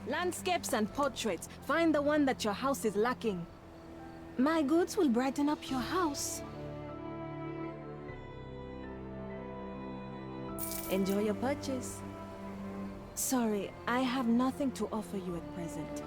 Landscapes and portraits. Find the one that your house is lacking. My goods will brighten up your house. Enjoy your purchase. Sorry, I have nothing to offer you at present.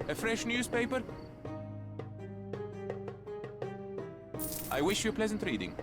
A fresh newspaper? I wish you pleasant reading.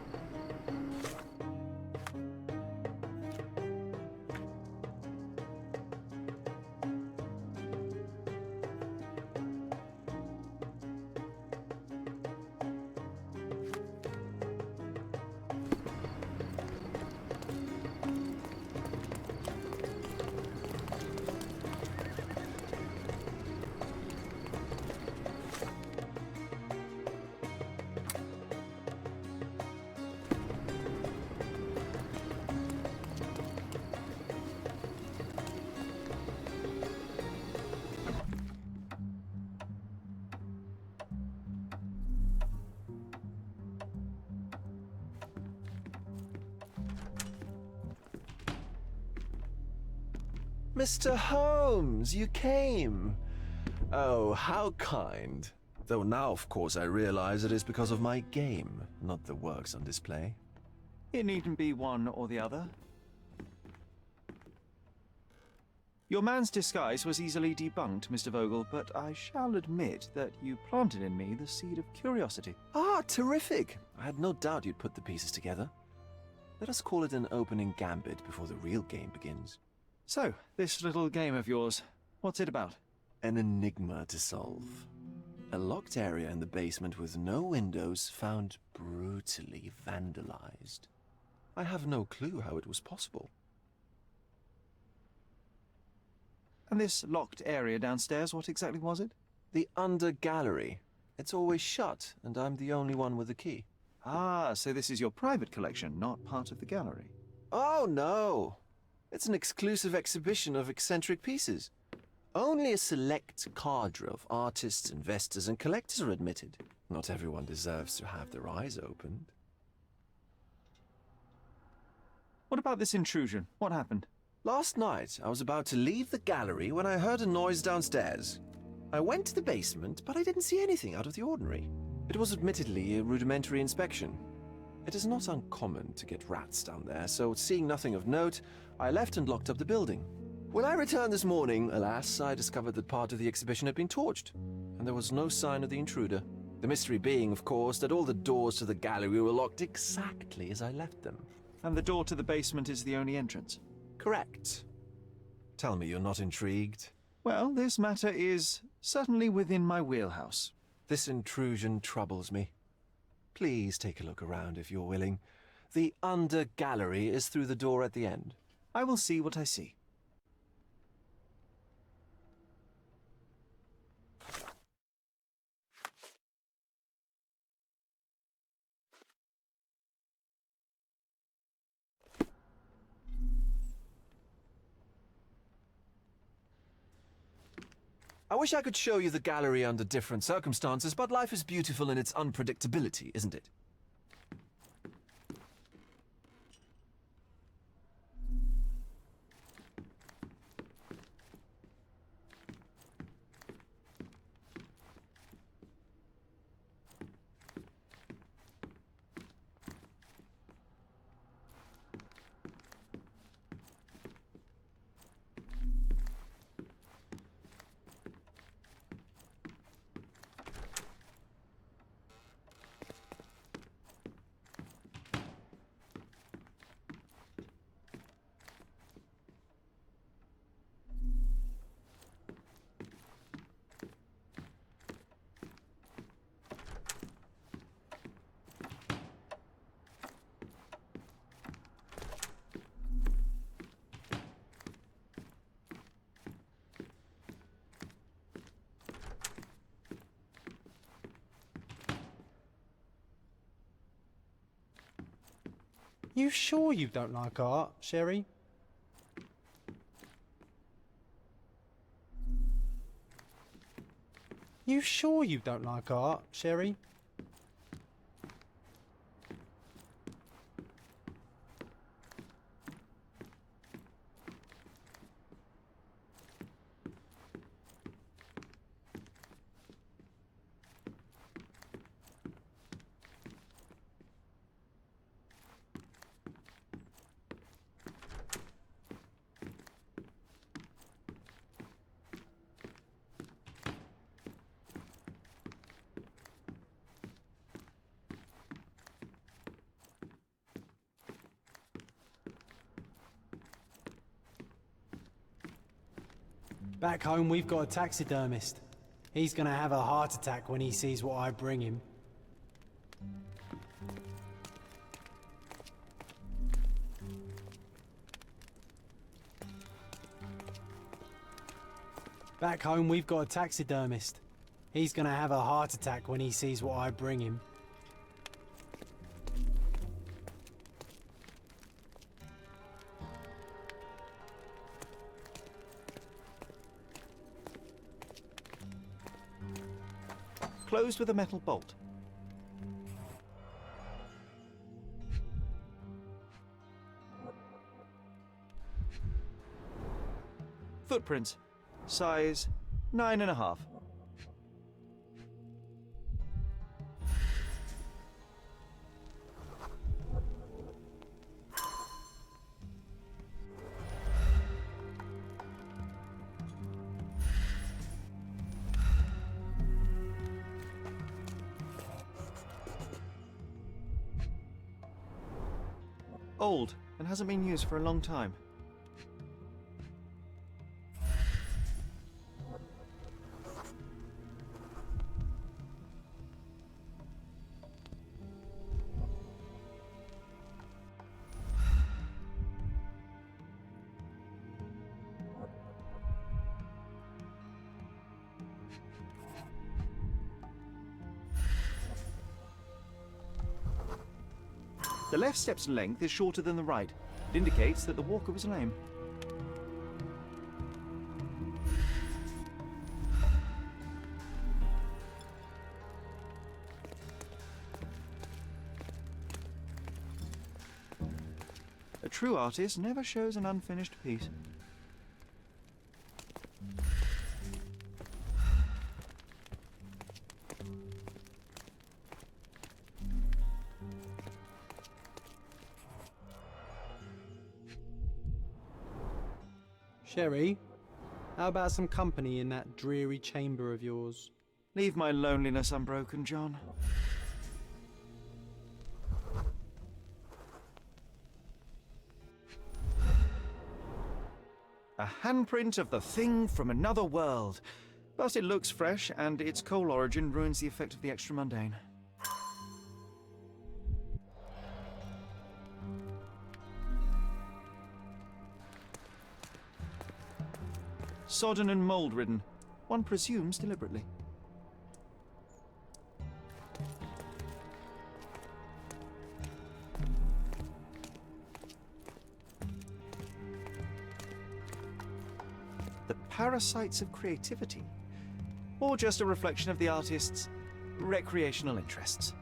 Mr. Holmes, you came! Oh, how kind. Though now, of course, I realize it is because of my game, not the works on display. It needn't be one or the other. Your man's disguise was easily debunked, Mr. Vogel, but I shall admit that you planted in me the seed of curiosity. Ah, terrific! I had no doubt you'd put the pieces together. Let us call it an opening gambit before the real game begins. So, this little game of yours, what's it about? An enigma to solve. A locked area in the basement with no windows found brutally vandalized. I have no clue how it was possible. And this locked area downstairs, what exactly was it? The under gallery. It's always shut, and I'm the only one with the key. Ah, so this is your private collection, not part of the gallery. Oh, no! It's an exclusive exhibition of eccentric pieces. Only a select cadre of artists, investors, and collectors are admitted. Not everyone deserves to have their eyes opened. What about this intrusion? What happened? Last night, I was about to leave the gallery when I heard a noise downstairs. I went to the basement, but I didn't see anything out of the ordinary. It was admittedly a rudimentary inspection. It is not uncommon to get rats down there, so seeing nothing of note, I left and locked up the building. When I returned this morning, alas, I discovered that part of the exhibition had been torched, and there was no sign of the intruder. The mystery being, of course, that all the doors to the gallery were locked exactly as I left them. And the door to the basement is the only entrance? Correct. Tell me you're not intrigued. Well, this matter is certainly within my wheelhouse. This intrusion troubles me. Please take a look around if you're willing. The under gallery is through the door at the end. I will see what I see. I wish I could show you the gallery under different circumstances, but life is beautiful in its unpredictability, isn't it? You sure you don't like art, Sherry? You sure you don't like art, Sherry? Back home, we've got a taxidermist. He's gonna have a heart attack when he sees what I bring him. Back home, we've got a taxidermist. He's gonna have a heart attack when he sees what I bring him. Closed with a metal bolt. Footprints. Size 9.5. Old and hasn't been used for a long time. The left step's length is shorter than the right. It indicates that the walker was lame. A true artist never shows an unfinished piece. Sherry, how about some company in that dreary chamber of yours? Leave my loneliness unbroken, John. A handprint of the thing from another world. But it looks fresh, and its coal origin ruins the effect of the extra mundane. Sodden and mould-ridden. One presumes deliberately. The parasites of creativity. or just a reflection of the artist's recreational interests.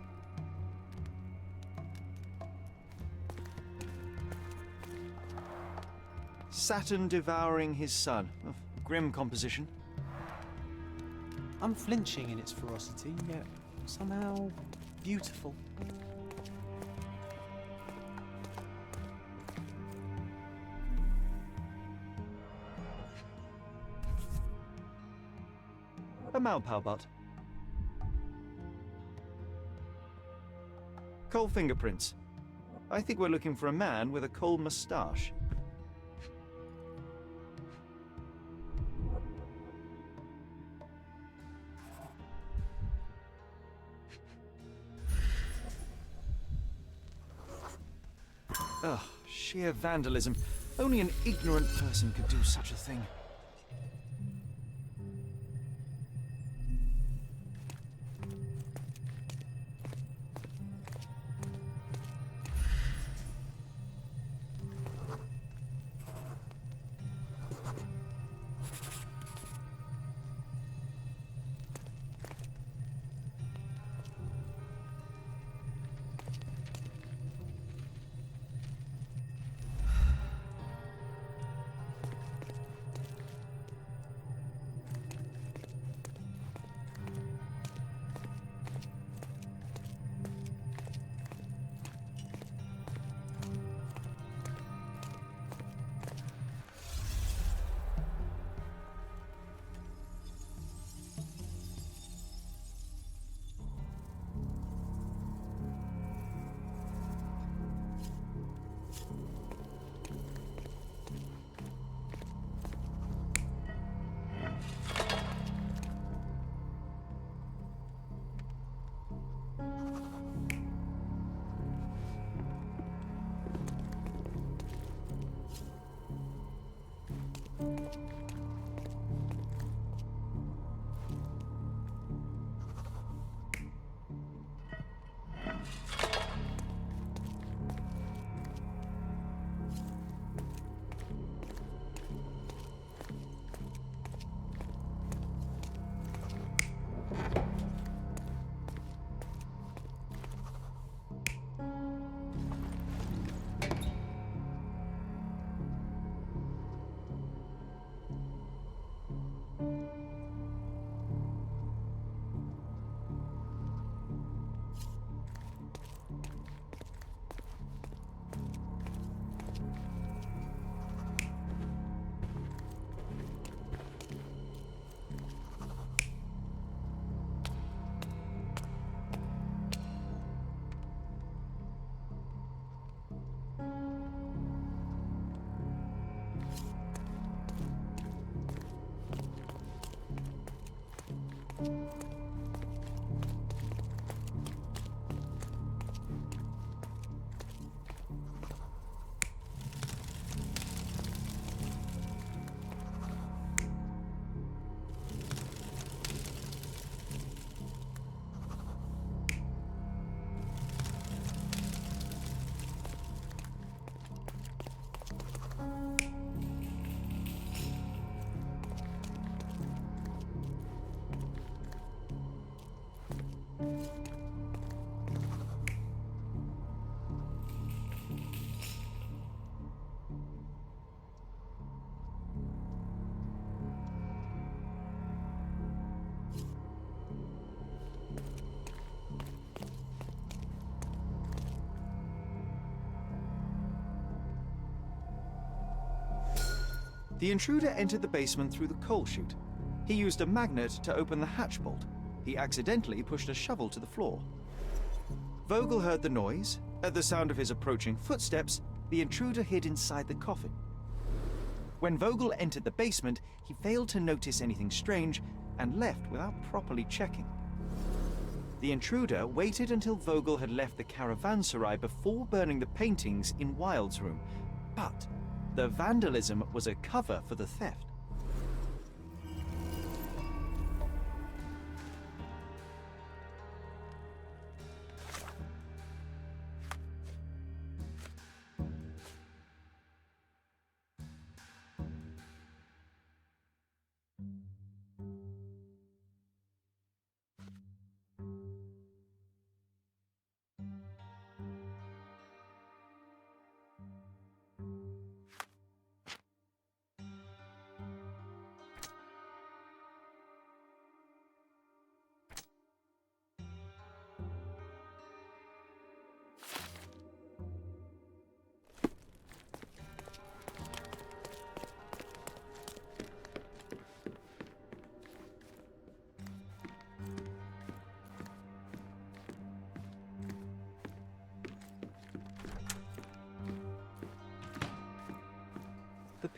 Saturn devouring his sun. Of grim composition. Unflinching in its ferocity, yet somehow beautiful. A Malpalbot. Coal fingerprints. I think we're looking for a man with a coal moustache. Ugh, sheer vandalism. Only an ignorant person could do such a thing. The intruder entered the basement through the coal chute. He used a magnet to open the hatch bolt. He accidentally pushed a shovel to the floor. Vogel heard the noise. At the sound of his approaching footsteps, the intruder hid inside the coffin. When Vogel entered the basement, he failed to notice anything strange and left without properly checking. The intruder waited until Vogel had left the caravanserai before burning the paintings in Wilde's room, but the vandalism was a cover for the theft.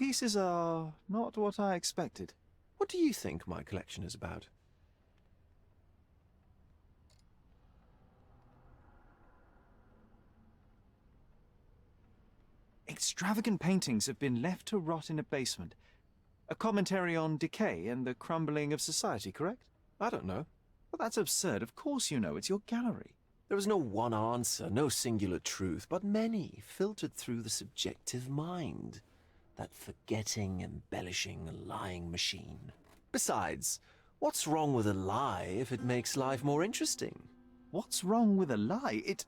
pieces are not what I expected. What do you think my collection is about? Extravagant paintings have been left to rot in a basement. A commentary on decay and the crumbling of society, correct? I don't know. Well, that's absurd. Of course you know. It's your gallery. There is no one answer, no singular truth, but many filtered through the subjective mind. That forgetting, embellishing, lying machine. Besides, what's wrong with a lie if it makes life more interesting? What's wrong with a lie? It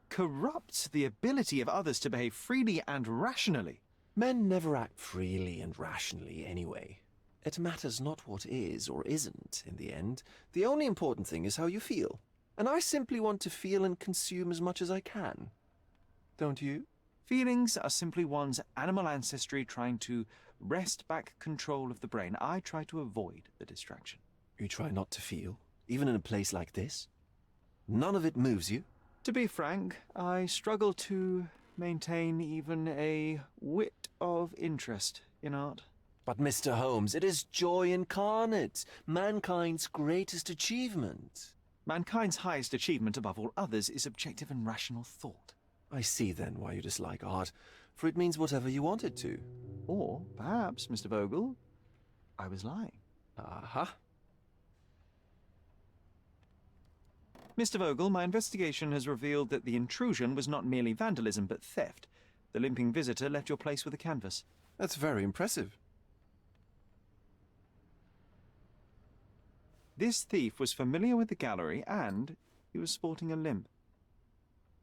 corrupts the ability of others to behave freely and rationally. Men never act freely and rationally anyway. It matters not what is or isn't in the end. The only important thing is how you feel. And I simply want to feel and consume as much as I can. Don't you? Feelings are simply one's animal ancestry trying to wrest back control of the brain. I try to avoid the distraction. You try not to feel, even in a place like this? None of it moves you? To be frank, I struggle to maintain even a whit of interest in art. But Mr. Holmes, it is joy incarnate, mankind's greatest achievement. Mankind's highest achievement above all others is objective and rational thought. I see then why you dislike art, for it means whatever you want it to. Or perhaps, Mr. Vogel, I was lying. Aha. Mr. Vogel, my investigation has revealed that the intrusion was not merely vandalism but theft. The limping visitor left your place with a canvas. That's very impressive. This thief was familiar with the gallery and he was sporting a limp.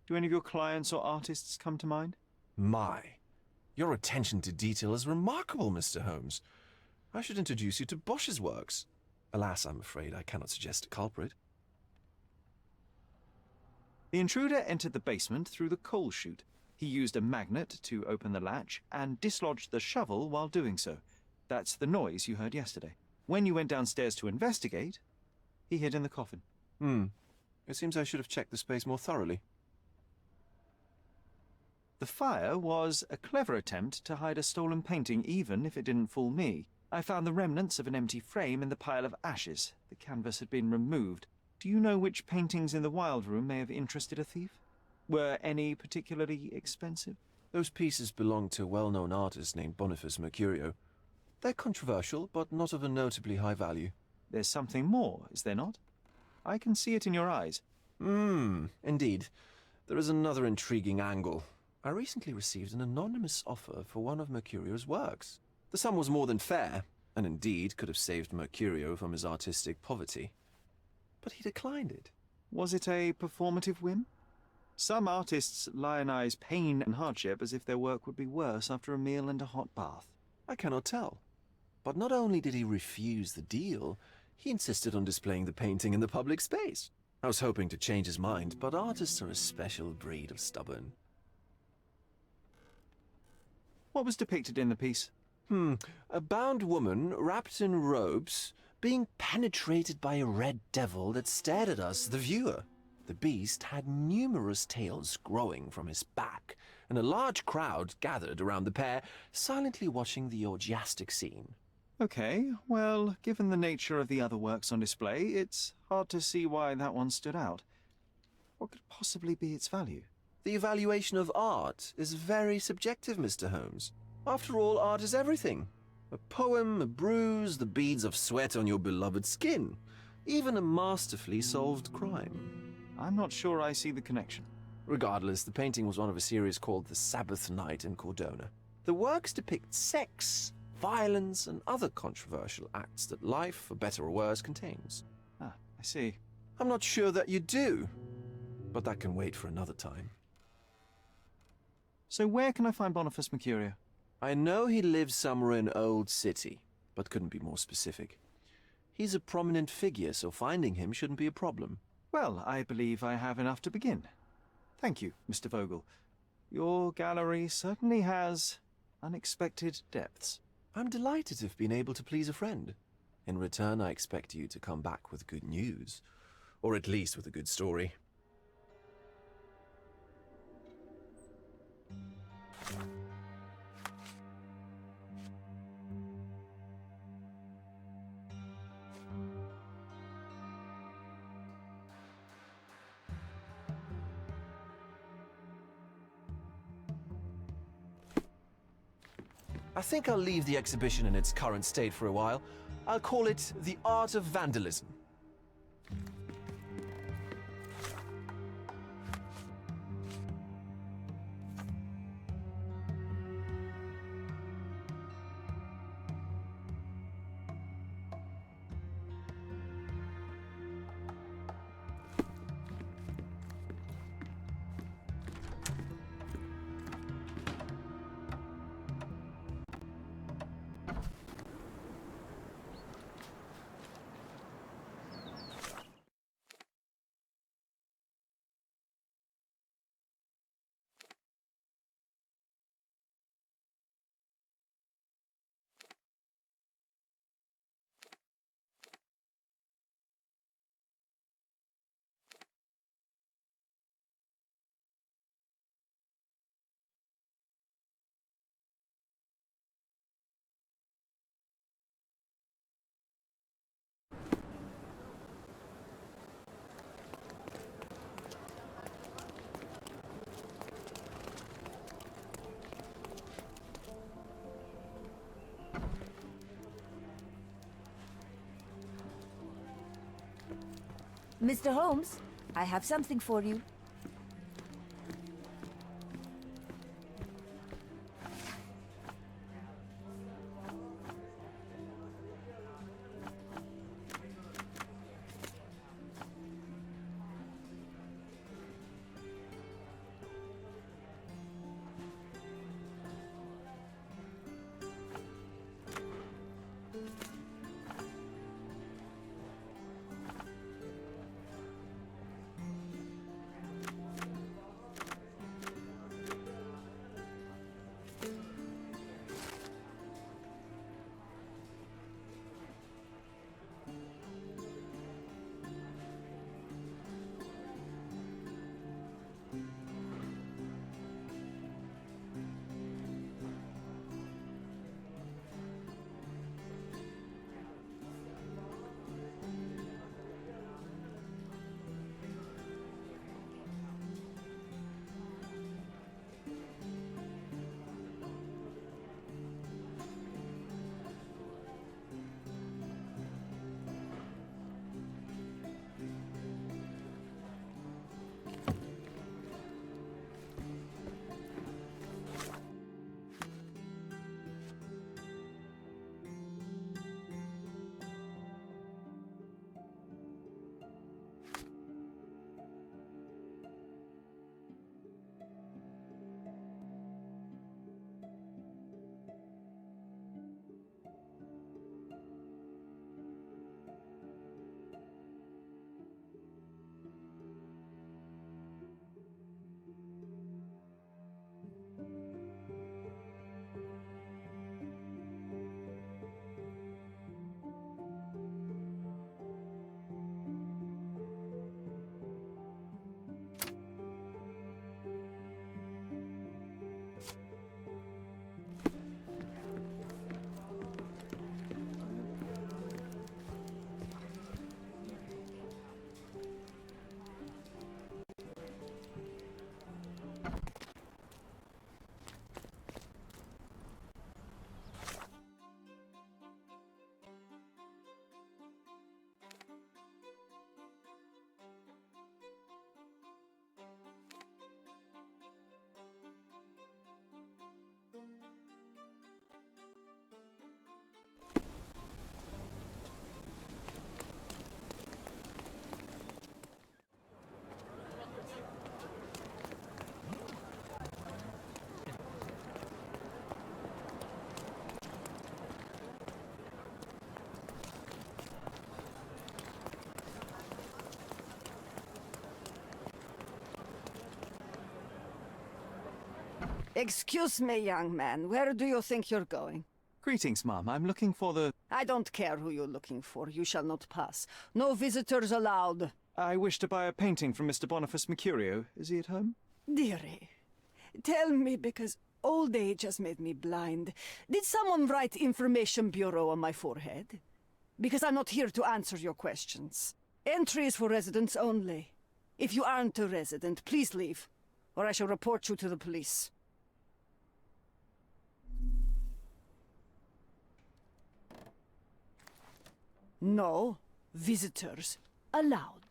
Do any of your clients or artists come to mind? My, your attention to detail is remarkable, Mr. Holmes. I should introduce you to Bosch's works. Alas, I'm afraid I cannot suggest a culprit. The intruder entered the basement through the coal chute. He used a magnet to open the latch and dislodged the shovel while doing so. That's the noise you heard yesterday. When you went downstairs to investigate, he hid in the coffin. It seems I should have checked the space more thoroughly. The fire was a clever attempt to hide a stolen painting, even if it didn't fool me. I found the remnants of an empty frame in the pile of ashes. The canvas had been removed. Do you know which paintings in the Wild Room may have interested a thief? Were any particularly expensive? Those pieces belong to a well-known artist named Boniface Mercurio. They're controversial, but not of a notably high value. There's something more, is there not? I can see it in your eyes. Indeed. There is another intriguing angle. I recently received an anonymous offer for one of Mercurio's works. The sum was more than fair, and indeed could have saved Mercurio from his artistic poverty. But he declined it. Was it a performative whim? Some artists lionize pain and hardship as if their work would be worse after a meal and a hot bath. I cannot tell. But not only did he refuse the deal, he insisted on displaying the painting in the public space. I was hoping to change his mind, but artists are a special breed of stubborn. What was depicted in the piece? A bound woman, wrapped in robes, being penetrated by a red devil that stared at us, the viewer. The beast had numerous tails growing from his back, and a large crowd gathered around the pair, silently watching the orgiastic scene. Okay, well, given the nature of the other works on display, it's hard to see why that one stood out. What could possibly be its value? The evaluation of art is very subjective, Mr. Holmes. After all, art is everything. A poem, a bruise, the beads of sweat on your beloved skin. Even a masterfully solved crime. I'm not sure I see the connection. Regardless, the painting was one of a series called The Sabbath Night in Cordona. The works depict sex, violence, and other controversial acts that life, for better or worse, contains. Ah, I see. I'm not sure that you do, but that can wait for another time. So where can I find Boniface Mercurio? I know he lives somewhere in Old City, but couldn't be more specific. He's a prominent figure, so finding him shouldn't be a problem. Well, I believe I have enough to begin. Thank you, Mr. Vogel. Your gallery certainly has unexpected depths. I'm delighted to have been able to please a friend. In return, I expect you to come back with good news. Or at least with a good story. I think I'll leave the exhibition in its current state for a while. I'll call it The Art of Vandalism. Mr. Holmes, I have something for you. Excuse me, young man. Where do you think you're going? Greetings, ma'am. I'm looking for the... I don't care who you're looking for. You shall not pass. No visitors allowed. I wish to buy a painting from Mr. Boniface Mercurio. Is he at home? Dearie, tell me, because old age has made me blind. Did someone write Information Bureau on my forehead? Because I'm not here to answer your questions. Entry is for residents only. If you aren't a resident, please leave, or I shall report you to the police. No visitors allowed.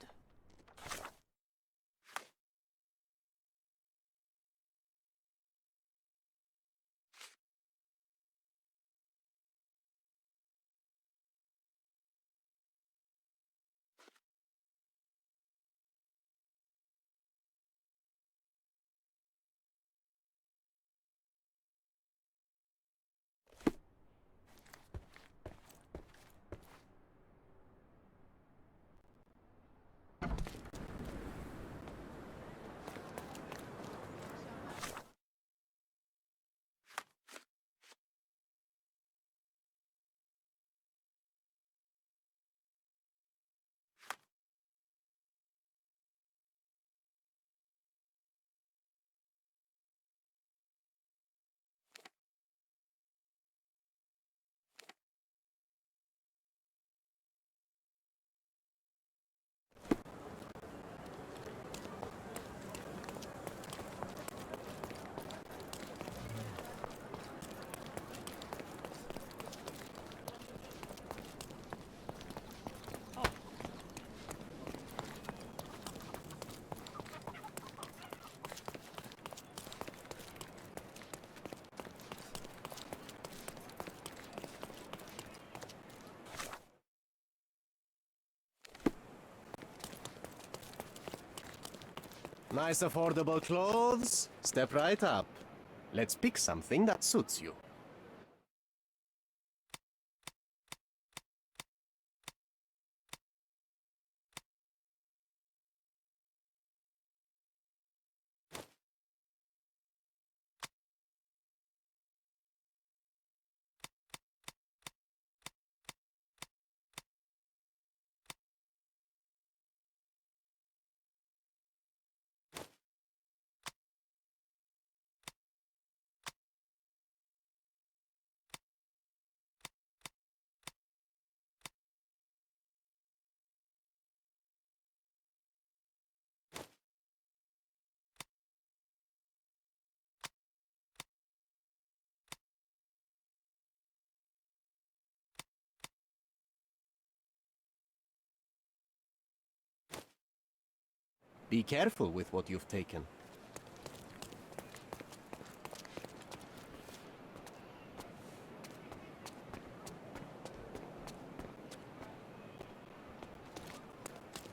Nice affordable clothes? Step right up. Let's pick something that suits you. Be careful with what you've taken.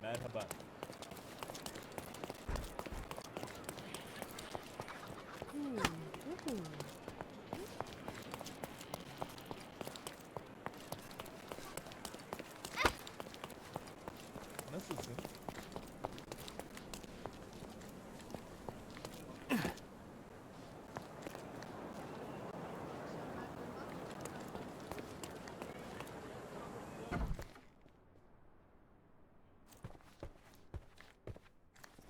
Merhaba. Nasılsın?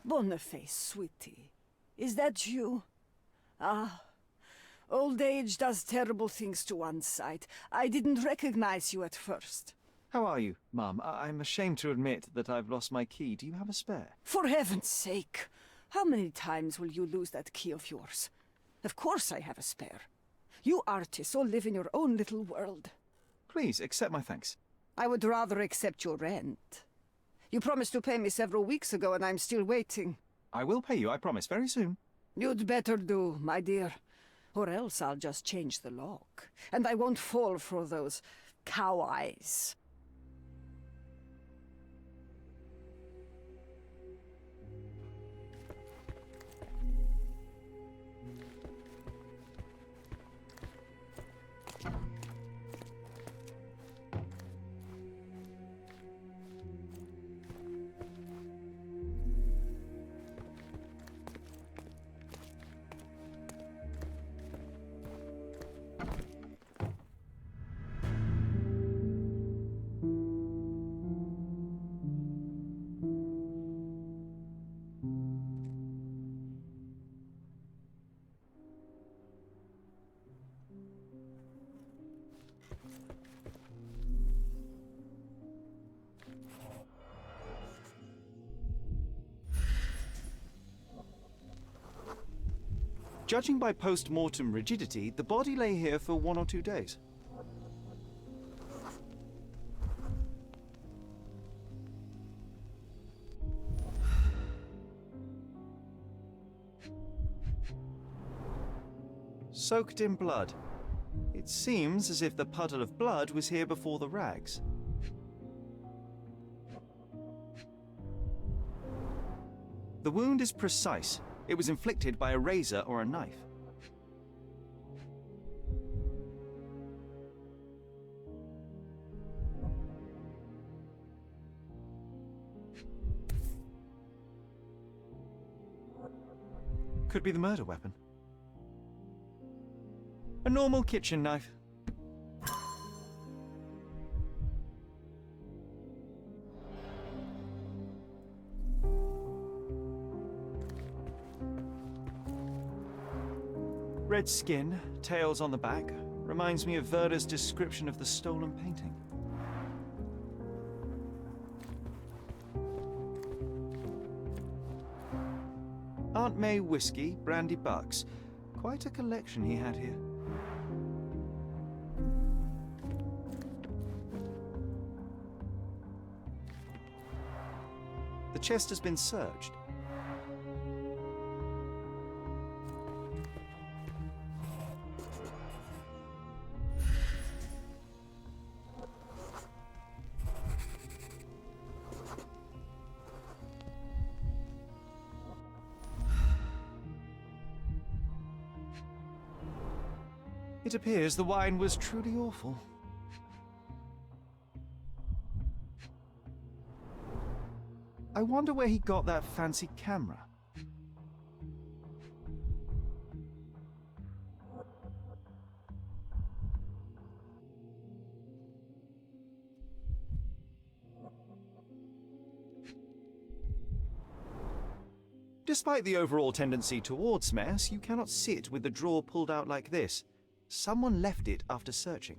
Boniface, sweetie. Is that you? Ah, old age does terrible things to one's sight. I didn't recognize you at first. How are you, Mum? I'm ashamed to admit that I've lost my key. Do you have a spare? For heaven's sake! How many times will you lose that key of yours? Of course I have a spare. You artists all live in your own little world. Please, accept my thanks. I would rather accept your rent. You promised to pay me several weeks ago, and I'm still waiting. I will pay you, I promise, very soon. You'd better do, my dear. Or else I'll just change the lock. And I won't fall for those cow eyes. Judging by post-mortem rigidity, the body lay here for 1 or 2 days. soaked in blood. It seems as if the puddle of blood was here before the rags. The wound is precise. It was inflicted by a razor or a knife. Could be the murder weapon. A normal kitchen knife. Red skin, tails on the back, reminds me of Verda's description of the stolen painting. Aunt May whiskey, brandy bucks. Quite a collection he had here. The chest has been searched. It appears the wine was truly awful. I wonder where he got that fancy camera. Despite the overall tendency towards mess, you cannot sit with the drawer pulled out like this. Someone left it after searching.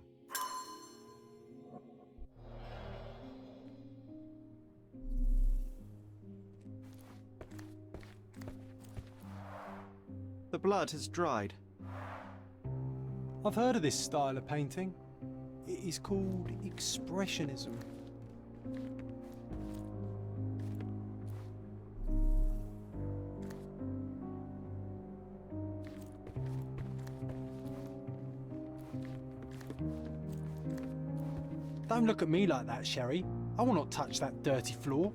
The blood has dried. I've heard of this style of painting. It is called Expressionism. Don't look at me like that, Sherry. I will not touch that dirty floor.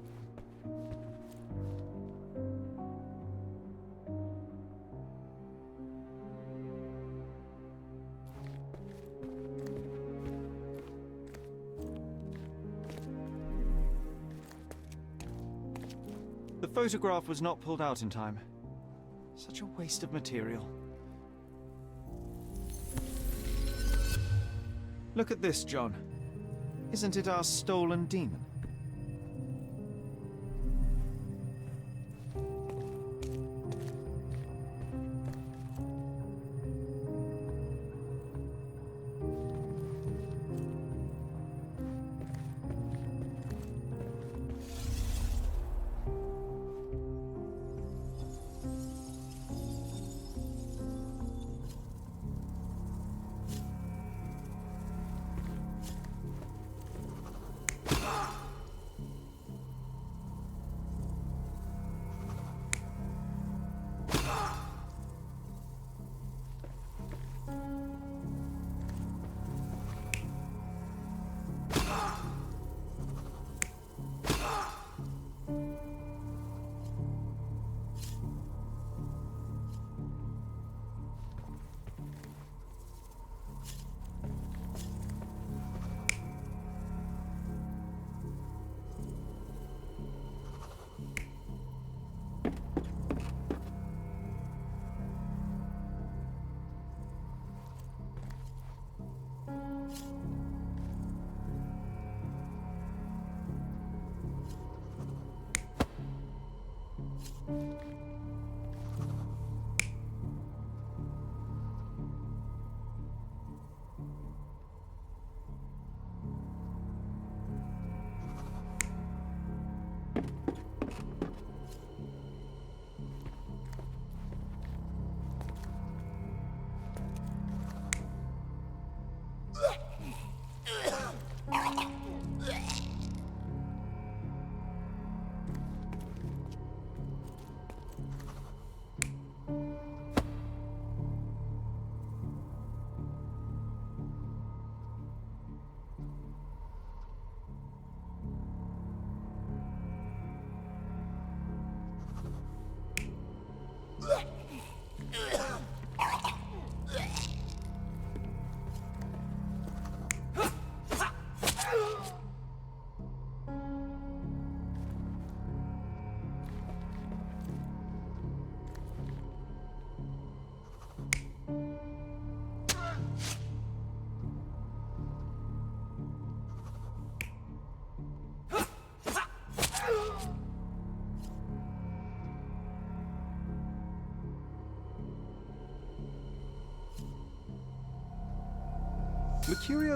The photograph was not pulled out in time. Such a waste of material. Look at this, John. Isn't it our stolen demon?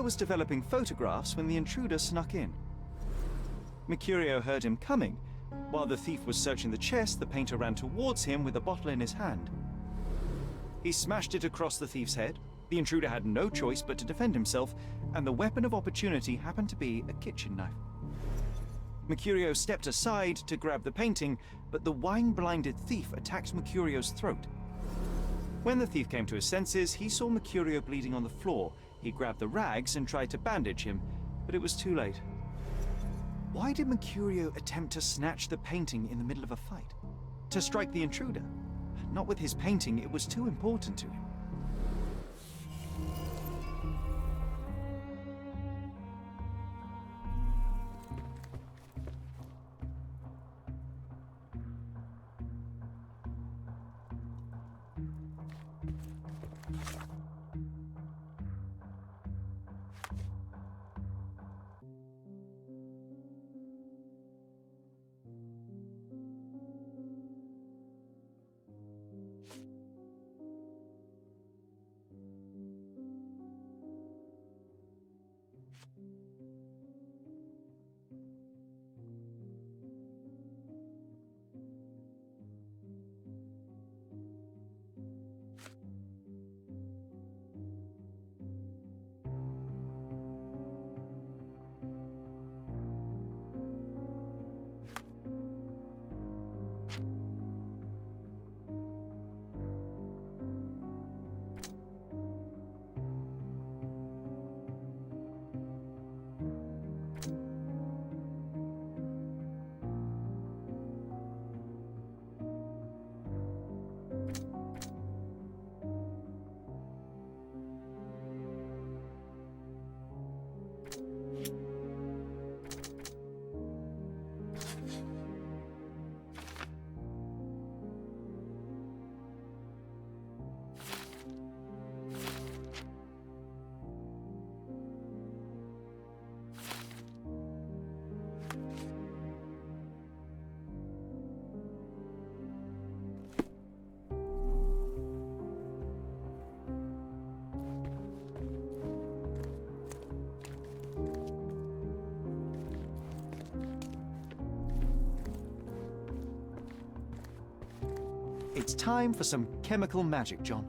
Mercurio was developing photographs when the intruder snuck in. Mercurio heard him coming. While the thief was searching the chest, the painter ran towards him with a bottle in his hand. He smashed it across the thief's head. The intruder had no choice but to defend himself, and the weapon of opportunity happened to be a kitchen knife. Mercurio stepped aside to grab the painting, but the wine-blinded thief attacked Mercurio's throat. When the thief came to his senses, he saw Mercurio bleeding on the floor. He grabbed the rags and tried to bandage him, but it was too late. Why did Mercurio attempt to snatch the painting in the middle of a fight? To strike the intruder? Not with his painting, it was too important to him. It's time for some chemical magic, John.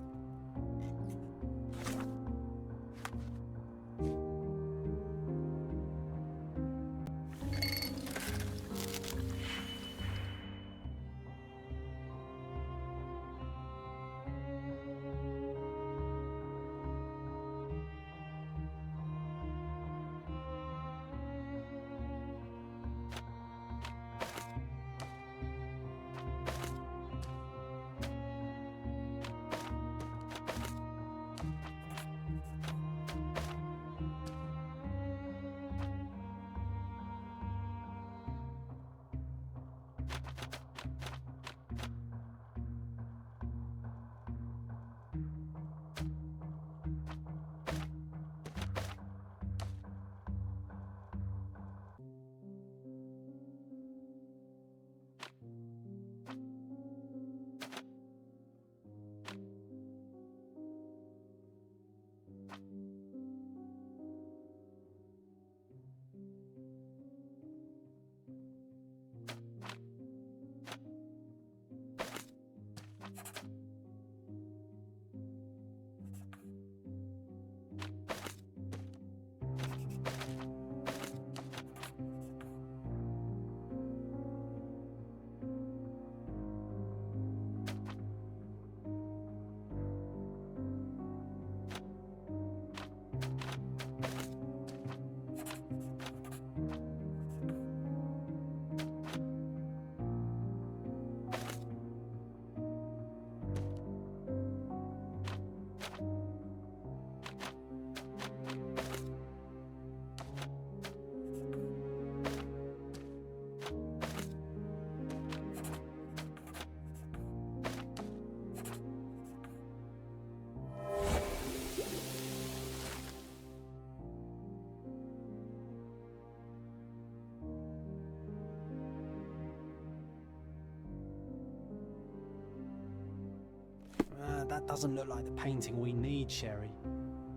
That doesn't look like the painting we need, Sherry.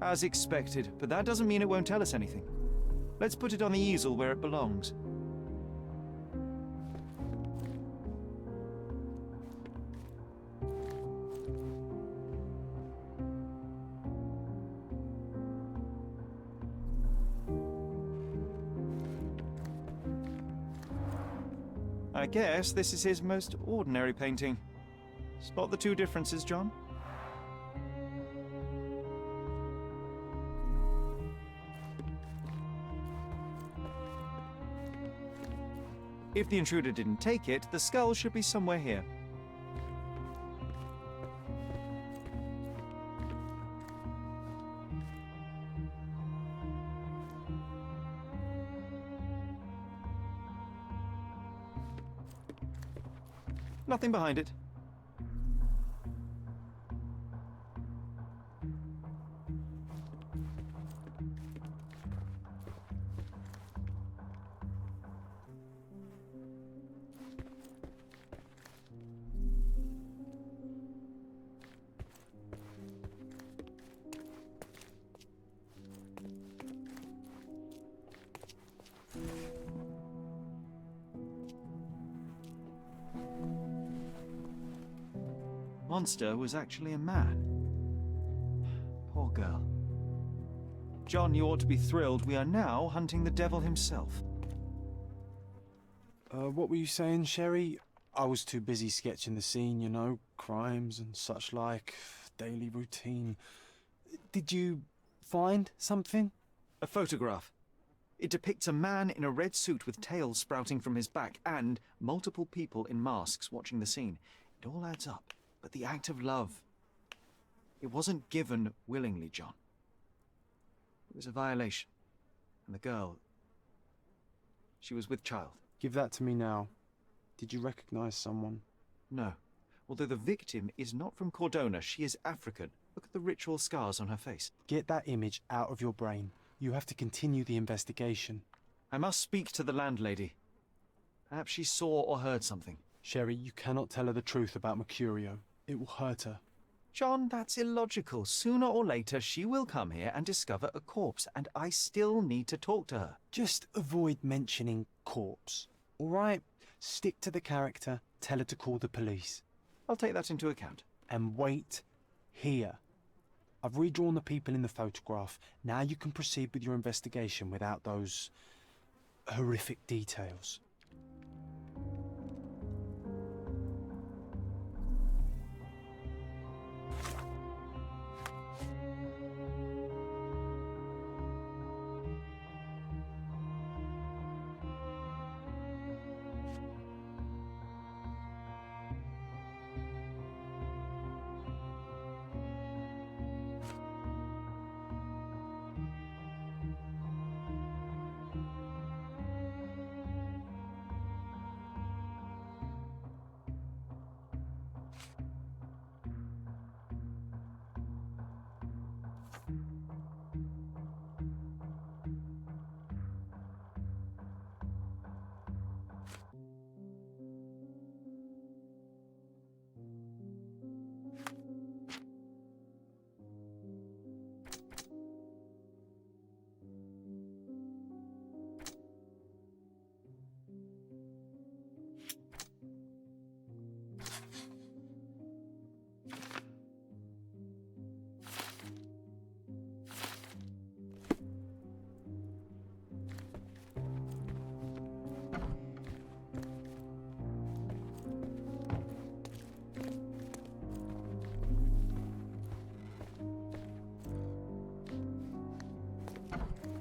As expected, but that doesn't mean it won't tell us anything. Let's put it on the easel where it belongs. I guess this is his most ordinary painting. Spot the two differences, John? If the intruder didn't take it, the skull should be somewhere here. Nothing behind it. Monster was actually a man. Poor girl. John, you ought to be thrilled. We are now hunting the devil himself. What were you saying, Sherry? I was too busy sketching the scene, you know, crimes and such like, daily routine. Did you find something? A photograph. It depicts a man in a red suit with tails sprouting from his back and multiple people in masks watching the scene. It all adds up. But the act of love, it wasn't given willingly, John. It was a violation. And the girl, she was with child. Give that to me now. Did you recognize someone? No. Although the victim is not from Cordona, she is African. Look at the ritual scars on her face. Get that image out of your brain. You have to continue the investigation. I must speak to the landlady. Perhaps she saw or heard something. Sherry, you cannot tell her the truth about Mercurio. It will hurt her. John, that's illogical. Sooner or later, she will come here and discover a corpse, and I still need to talk to her. Just avoid mentioning corpse, all right? Stick to the character, tell her to call the police. I'll take that into account. And wait here. I've redrawn the people in the photograph. Now you can proceed with your investigation without those horrific details.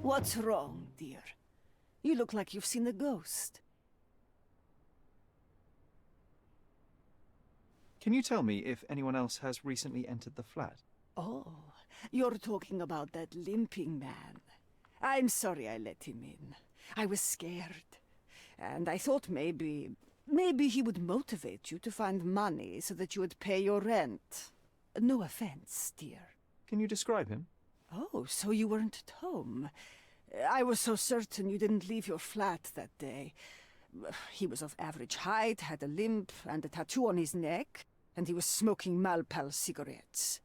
What's wrong, dear? You look like you've seen a ghost. Can you tell me if anyone else has recently entered the flat? Oh, you're talking about that limping man. I'm sorry I let him in. I was scared. And I thought maybe he would motivate you to find money so that you would pay your rent. No offense, dear. Can you describe him? Oh, so you weren't at home. I was so certain you didn't leave your flat that day. He was of average height, had a limp and a tattoo on his neck, and he was smoking Malpal cigarettes.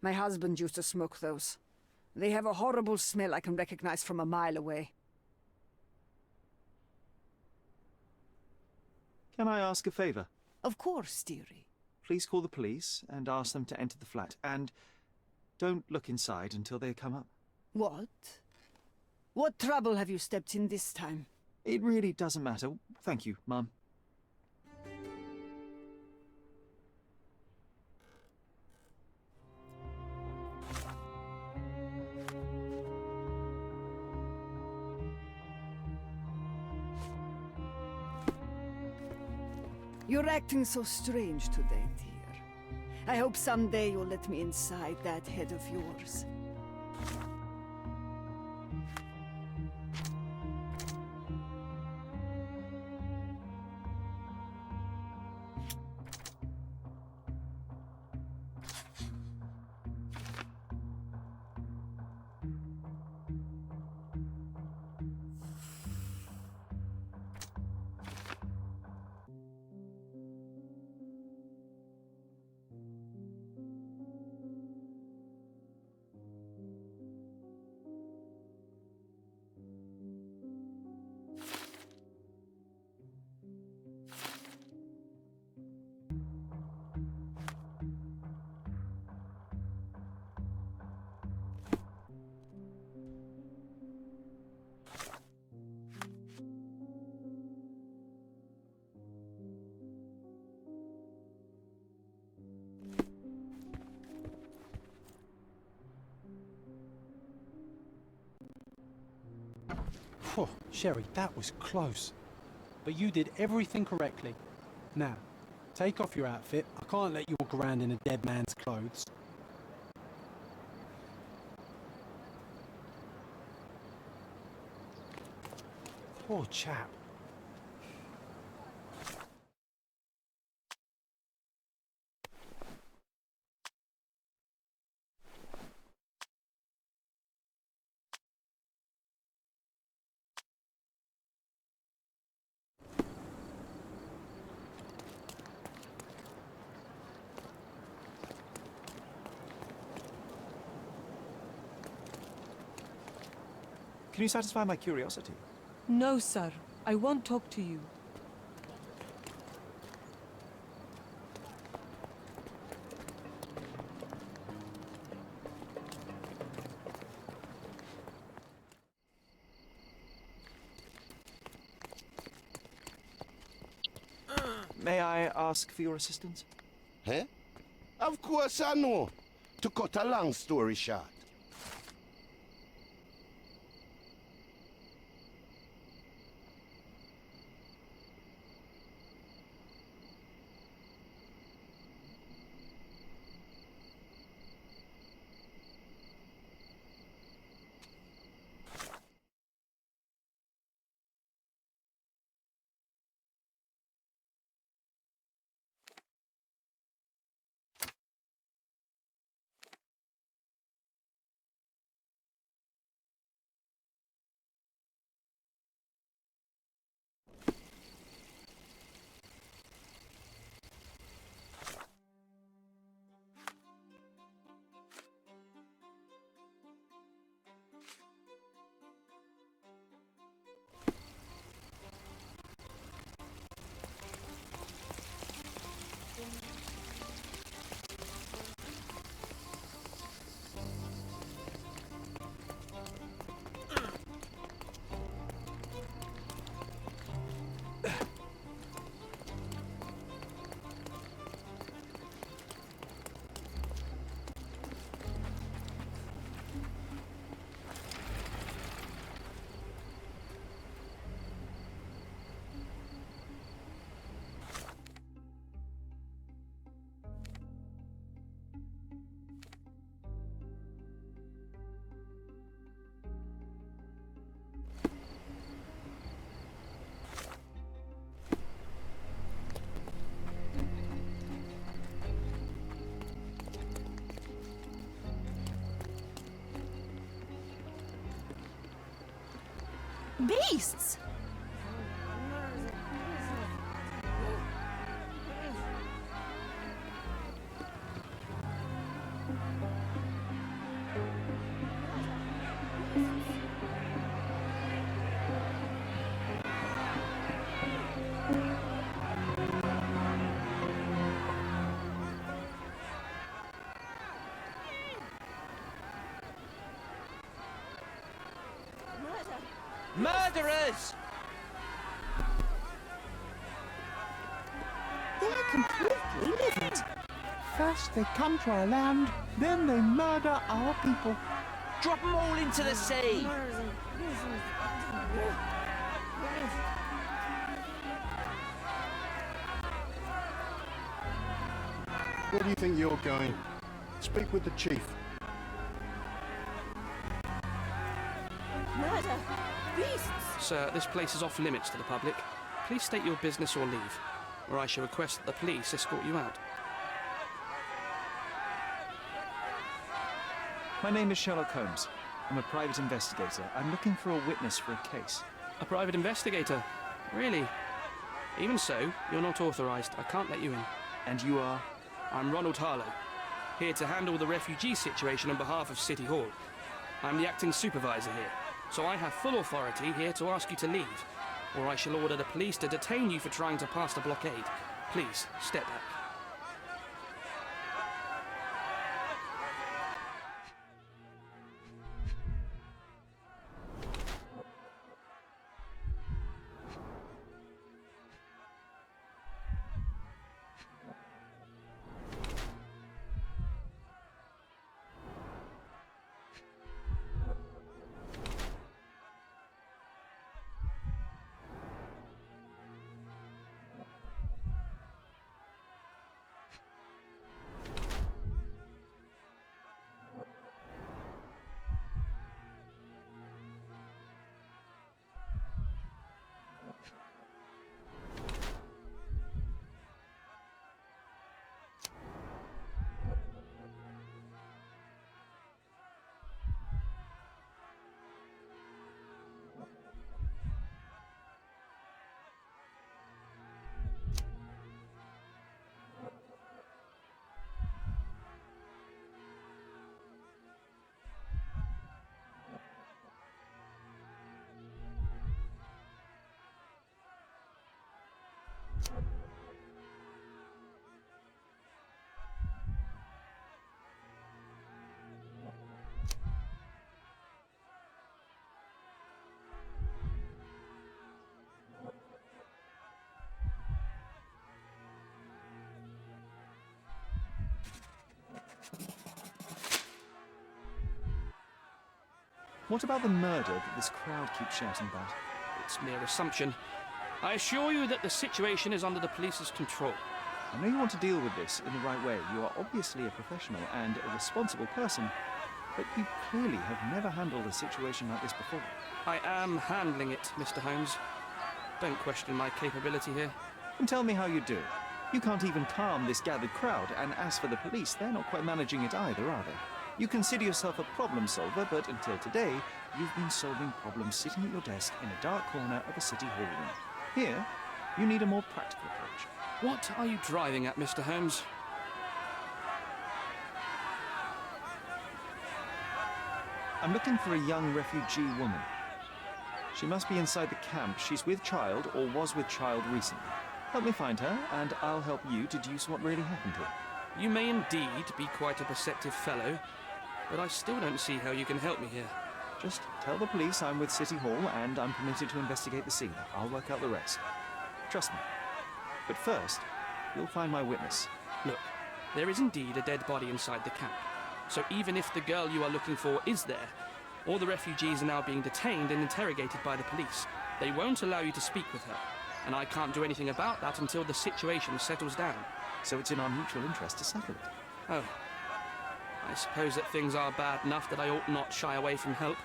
My husband used to smoke those. They have a horrible smell I can recognize from a mile away. Can I ask a favor? Of course, dearie. Please call the police and ask them to enter the flat. And don't look inside until they come up. What? What trouble have you stepped in this time? It really doesn't matter. Thank you, Mum. You're acting so strange today, dear. I hope someday you'll let me inside that head of yours. Phew, Sherry, that was close. But you did everything correctly. Now, take off your outfit. I can't let you walk around in a dead man's clothes. Poor chap. Can you satisfy my curiosity? No, sir. I won't talk to you. May I ask for your assistance? Eh? Of course I know. To cut a long story short. Beasts! Murderers! They're completely livid. First they come to our land, then they murder our people. Drop them all into the sea! Where do you think you're going? Speak with the chief. Murder! Beasts! Sir, this place is off limits to the public. Please state your business or leave, or I shall request that the police escort you out. My name is Sherlock Holmes. I'm a private investigator. I'm looking for a witness for a case. A private investigator? Really? Even so, you're not authorized. I can't let you in. And you are? I'm Ronald Harlow, here to handle the refugee situation on behalf of City Hall. I'm the acting supervisor here, so I have full authority here to ask you to leave, or I shall order the police to detain you for trying to pass the blockade. Please, step back. What about the murder that this crowd keeps shouting about? It's mere assumption. I assure you that the situation is under the police's control. I know you want to deal with this in the right way. You are obviously a professional and a responsible person, but you clearly have never handled a situation like this before. I am handling it, Mr. Holmes. Don't question my capability here. And tell me how you do. You can't even calm this gathered crowd, and as for the police, they're not quite managing it either, are they? You consider yourself a problem solver, but until today, you've been solving problems sitting at your desk in a dark corner of a city hall room. Here, you need a more practical approach. What are you driving at, Mr. Holmes? I'm looking for a young refugee woman. She must be inside the camp. She's with child or was with child recently. Help me find her, and I'll help you deduce what really happened here. You may indeed be quite a perceptive fellow, but I still don't see how you can help me here. Just tell the police I'm with City Hall and I'm permitted to investigate the scene. I'll work out the rest. Trust me. But first, you'll find my witness. Look, there is indeed a dead body inside the camp. So even if the girl you are looking for is there, all the refugees are now being detained and interrogated by the police. They won't allow you to speak with her, and I can't do anything about that until the situation settles down. So it's in our mutual interest to settle it. Oh. I suppose that things are bad enough that I ought not shy away from help.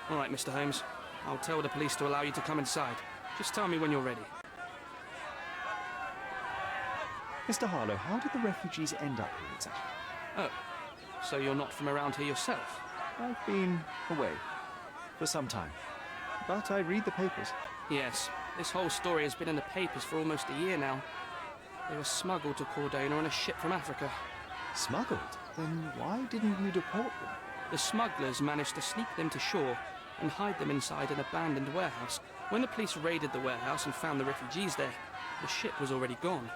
All right, Mr. Holmes. I'll tell the police to allow you to come inside. Just tell me when you're ready. Mr. Harlow, how did the refugees end up here exactly? Oh, so you're not from around here yourself? I've been away for some time, but I read the papers. Yes, this whole story has been in the papers for almost a year now. They were smuggled to Cordona on a ship from Africa. Smuggled? Then why didn't you deport them? The smugglers managed to sneak them to shore and hide them inside an abandoned warehouse. When the police raided the warehouse and found the refugees there, the ship was already gone.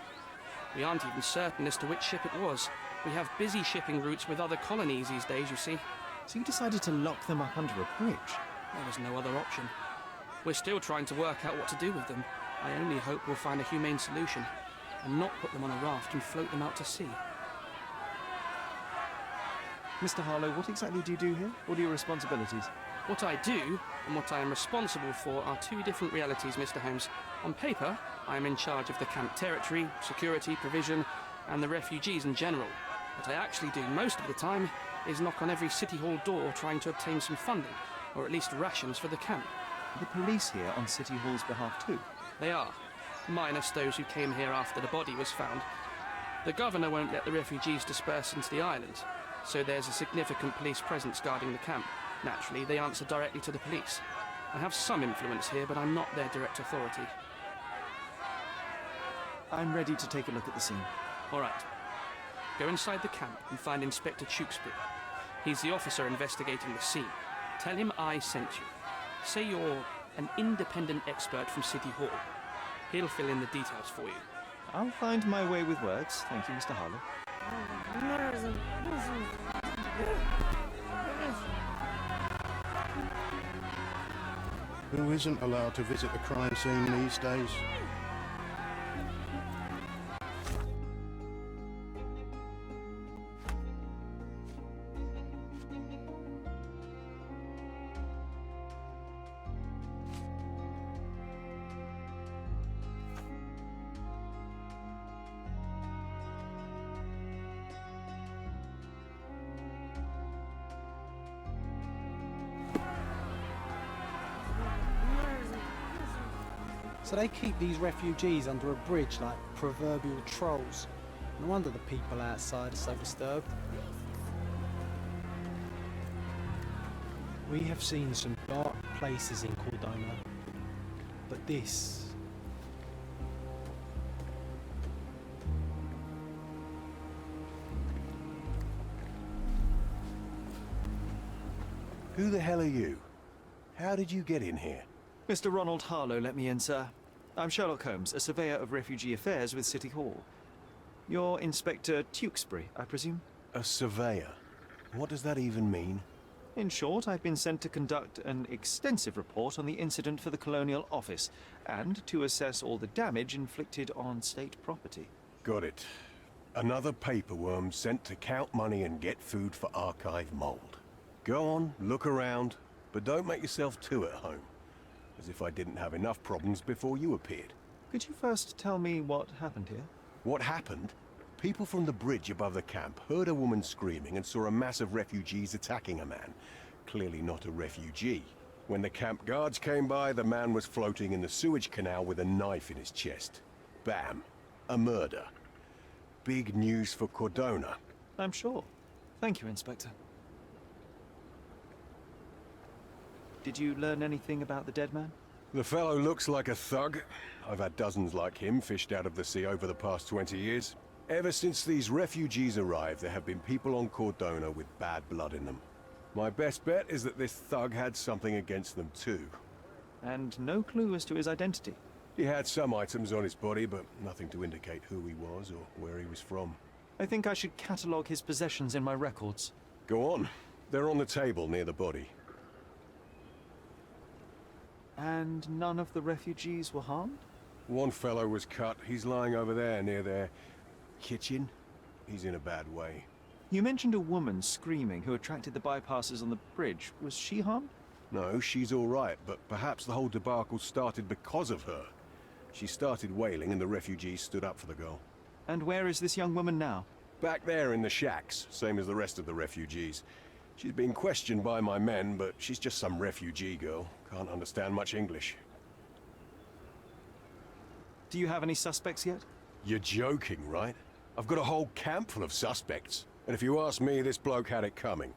We aren't even certain as to which ship it was. We have busy shipping routes with other colonies these days, you see. So you decided to lock them up under a bridge? There was no other option. We're still trying to work out what to do with them. I only hope we'll find a humane solution, and not put them on a raft and float them out to sea. Mr. Harlow, what exactly do you do here? What are your responsibilities? What I do, and what I am responsible for, are two different realities, Mr. Holmes. On paper, I am in charge of the camp territory, security, provision, and the refugees in general. What I actually do most of the time is knock on every City Hall door trying to obtain some funding, or at least rations for the camp. The police here on City Hall's behalf too? They are, minus those who came here after the body was found. The governor won't let the refugees disperse into the island, so there's a significant police presence guarding the camp. Naturally, they answer directly to the police. I have some influence here, but I'm not their direct authority. I'm ready to take a look at the scene. All right. Go inside the camp and find Inspector Tewkesbury. He's the officer investigating the scene. Tell him I sent you. Say you're an independent expert from City Hall. He'll fill in the details for you. I'll find my way with words. Thank you, Mr. Harlow. Who isn't allowed to visit the crime scene these days? So they keep these refugees under a bridge like proverbial trolls. No wonder the people outside are so disturbed. We have seen some dark places in Cordona, but this... Who the hell are you? How did you get in here? Mr. Ronald Harlow let me in, sir. I'm Sherlock Holmes, a surveyor of refugee affairs with City Hall. You're Inspector Tewkesbury, I presume? A surveyor? What does that even mean? In short, I've been sent to conduct an extensive report on the incident for the Colonial Office, and to assess all the damage inflicted on state property. Got it. Another paperworm sent to count money and get food for archive mold. Go on, look around, but don't make yourself too at home. As if I didn't have enough problems before you appeared. Could you first tell me what happened here? What happened? People from the bridge above the camp heard a woman screaming and saw a mass of refugees attacking a man. Clearly not a refugee. When the camp guards came by, the man was floating in the sewage canal with a knife in his chest. Bam. A murder. Big news for Cordona. I'm sure. Thank you, Inspector. Did you learn anything about the dead man? The fellow looks like a thug. I've had dozens like him fished out of the sea over the past 20 years. Ever since these refugees arrived, there have been people on Cordona with bad blood in them. My best bet is that this thug had something against them too. And no clue as to his identity? He had some items on his body, but nothing to indicate who he was or where he was from. I think I should catalogue his possessions in my records. Go on. They're on the table near the body. And none of the refugees were harmed? One fellow was cut. He's lying over there near their kitchen. He's in a bad way. You mentioned a woman screaming who attracted the bypassers on the bridge. Was she harmed? No, she's all right, but perhaps the whole debacle started because of her. She started wailing and the refugees stood up for the girl. And where is this young woman now? Back there in the shacks, same as the rest of the refugees. She's being questioned by my men, but she's just some refugee girl. Can't understand much English. Do you have any suspects yet? You're joking, right? I've got a whole camp full of suspects. And if you ask me, this bloke had it coming.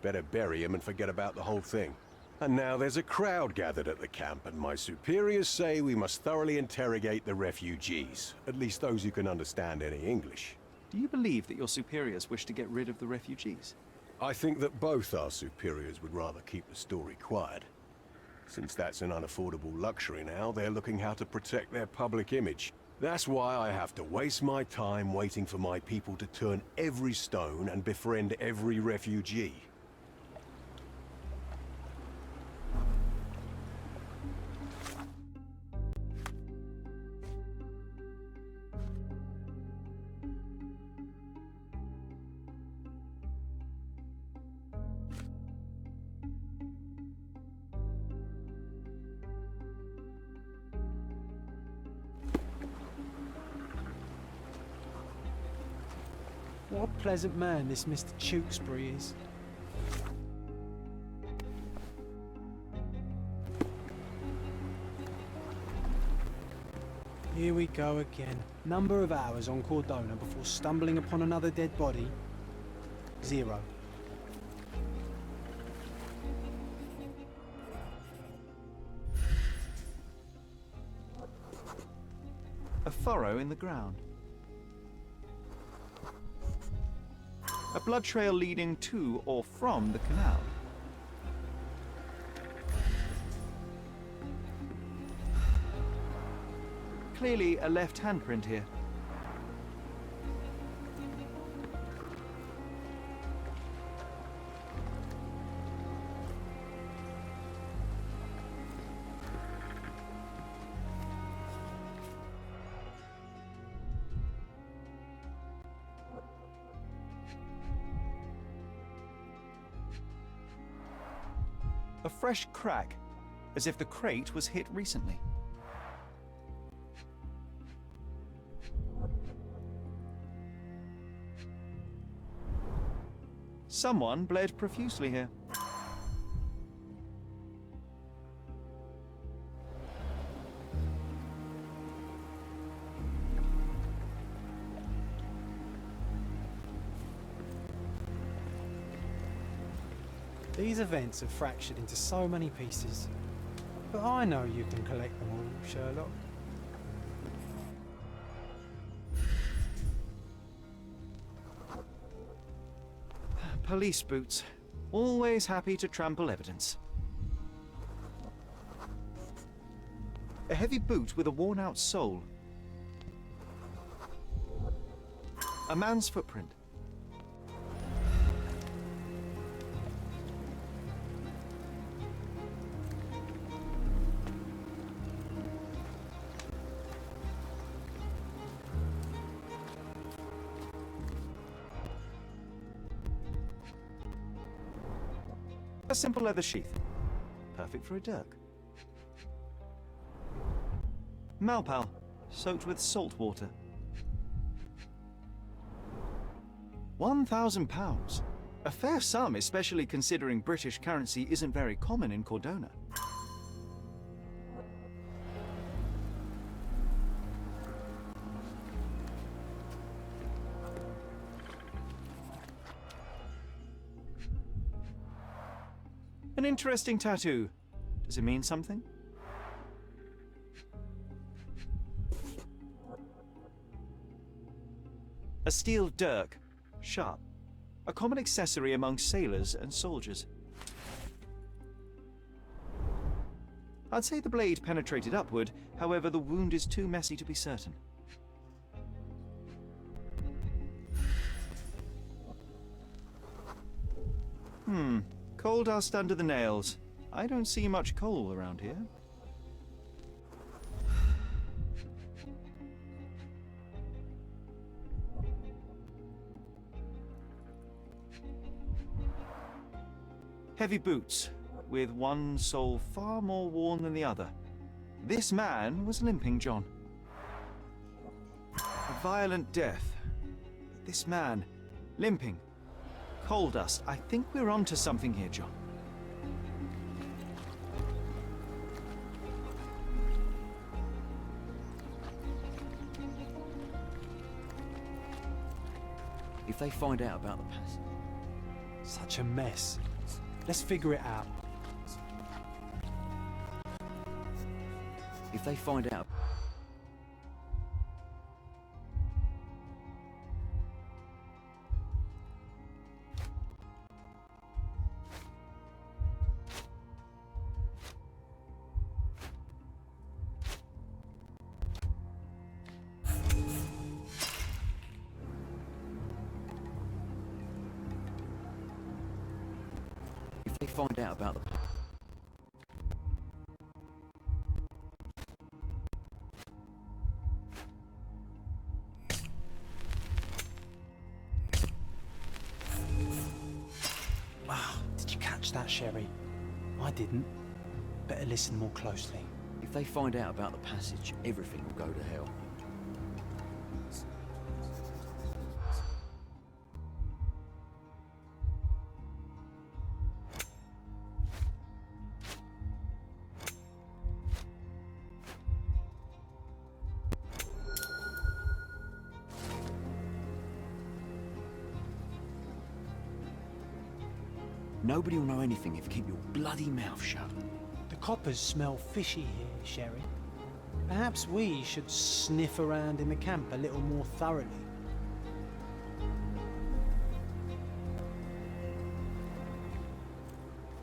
Better bury him and forget about the whole thing. And now there's a crowd gathered at the camp, and my superiors say we must thoroughly interrogate the refugees. At least those who can understand any English. Do you believe that your superiors wish to get rid of the refugees? I think that both our superiors would rather keep the story quiet. Since that's an unaffordable luxury now, they're looking how to protect their public image. That's why I have to waste my time waiting for my people to turn every stone and befriend every refugee. What a pleasant man this Mr. Tewkesbury is. Here we go again. Number of hours on Cordona before stumbling upon another dead body? 0. A furrow in the ground. A blood trail leading to or from the canal. Clearly a left handprint here. A fresh crack, as if the crate was hit recently. Someone bled profusely here. These events are fractured into so many pieces. But I know you can collect them all, Sherlock. Police boots. Always happy to trample evidence. A heavy boot with a worn-out sole. A man's footprint. A simple leather sheath. Perfect for a dirk. Malpal, soaked with salt water. £1,000. A fair sum, especially considering British currency isn't very common in Cordona. An interesting tattoo. Does it mean something? A steel dirk, sharp. A common accessory among sailors and soldiers. I'd say the blade penetrated upward, however the wound is too messy to be certain. Coal dust under the nails. I don't see much coal around here. Heavy boots, with one sole far more worn than the other. This man was limping, John. A violent death. This man, limping. Coal dust. I think we're onto something here, John. If they find out about the passage... Such a mess. Let's figure it out. If they find out... If they find out about the... Wow, did you catch that, Sherry? I didn't. Better listen more closely. If they find out about the passage, everything will go to hell. Nobody will know anything if you keep your bloody mouth shut. The coppers smell fishy here, Sherry. Perhaps we should sniff around in the camp a little more thoroughly.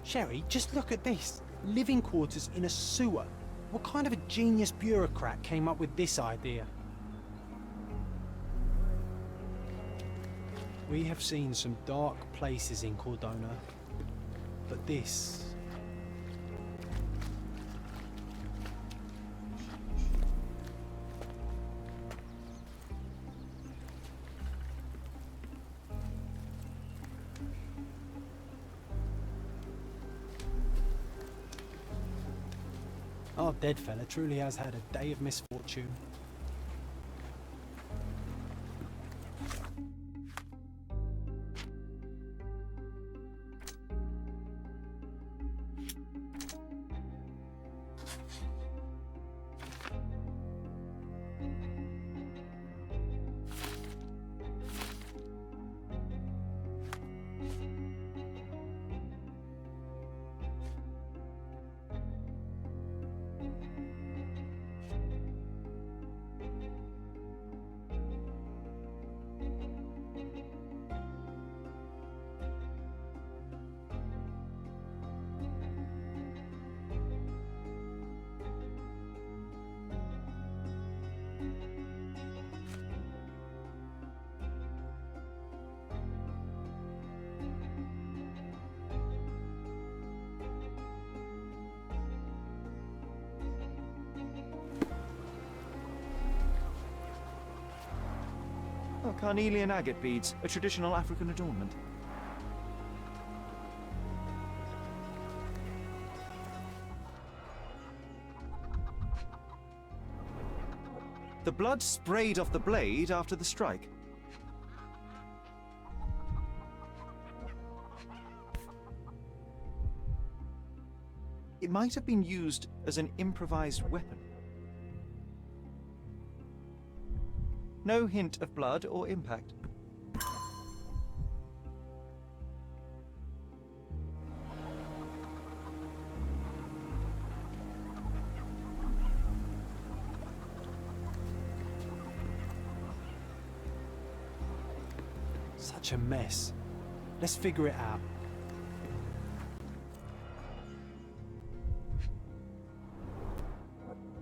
Sherry, just look at this. Living quarters in a sewer. What kind of a genius bureaucrat came up with this idea? We have seen some dark places in Cordona, but this... Our dead fella truly has had a day of misfortune. Oh, carnelian agate beads, a traditional African adornment. The blood sprayed off the blade after the strike. It might have been used as an improvised weapon. No hint of blood or impact. Such a mess. Let's figure it out.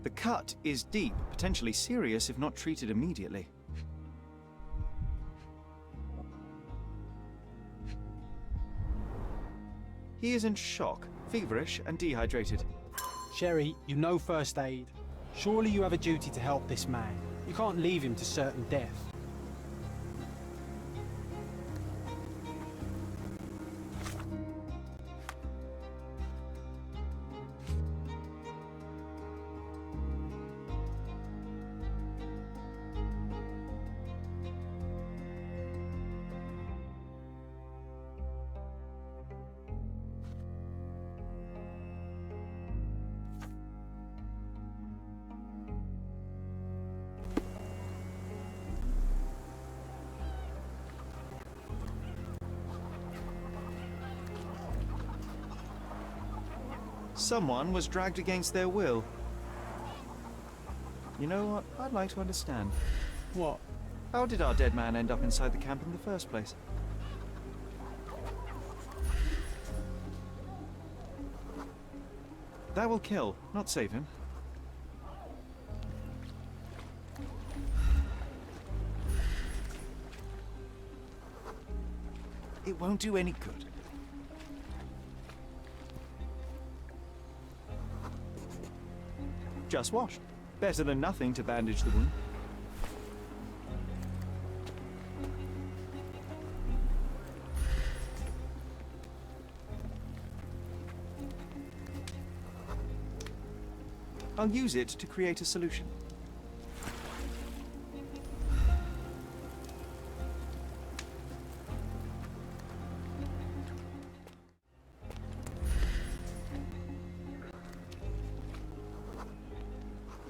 The cut is deep, potentially serious if not treated immediately. He is in shock, feverish and dehydrated. Sherry, you know first aid. Surely you have a duty to help this man. You can't leave him to certain death. Someone was dragged against their will. You know what? I'd like to understand. What? How did our dead man end up inside the camp in the first place? That will kill, not save him. It won't do any good. Just washed. Better than nothing to bandage the wound. I'll use it to create a solution.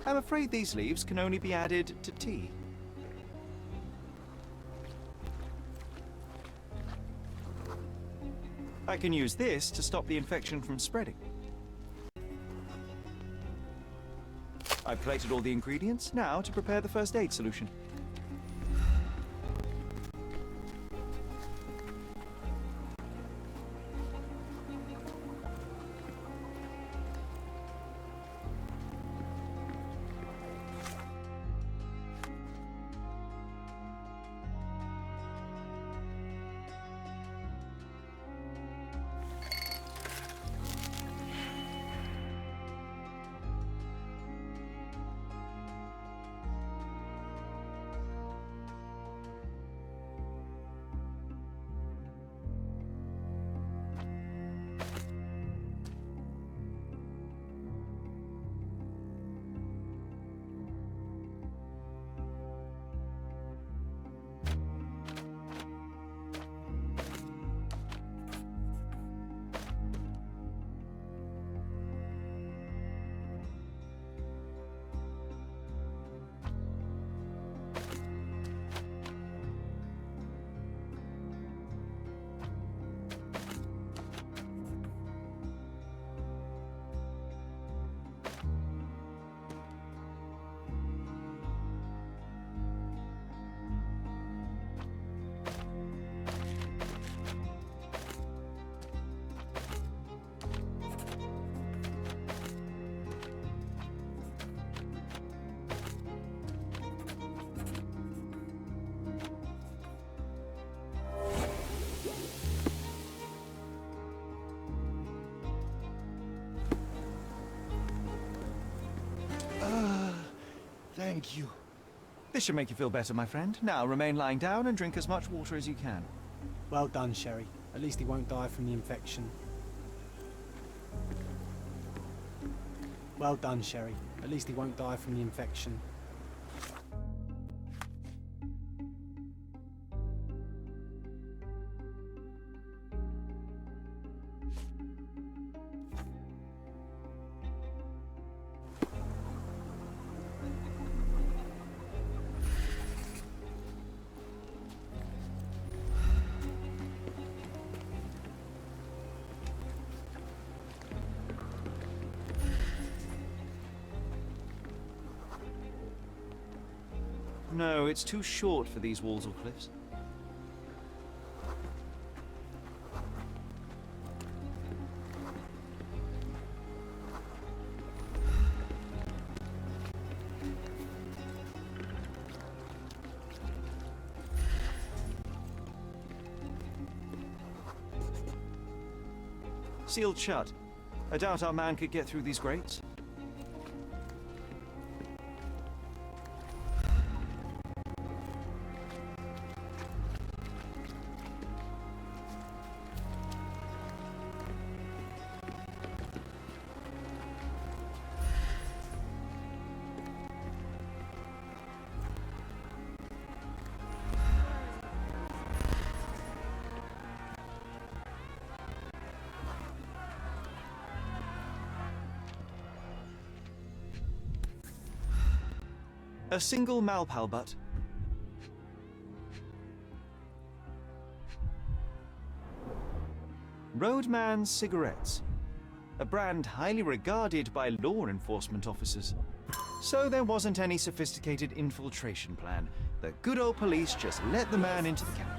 I'm afraid these leaves can only be added to tea. I can use this to stop the infection from spreading. I've collected all the ingredients, now to prepare the first aid solution. Thank you. This should make you feel better, my friend. Now, remain lying down and drink as much water as you can. Well done, Sherry. At least he won't die from the infection. Well done, Sherry. At least he won't die from the infection. No, it's too short for these walls or cliffs. Sealed shut. I doubt our man could get through these grates. A single Malpal butt. Roadman cigarettes. A brand highly regarded by law enforcement officers. So there wasn't any sophisticated infiltration plan. The good old police just let the man into the camp.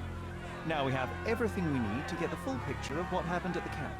Now we have everything we need to get the full picture of what happened at the camp.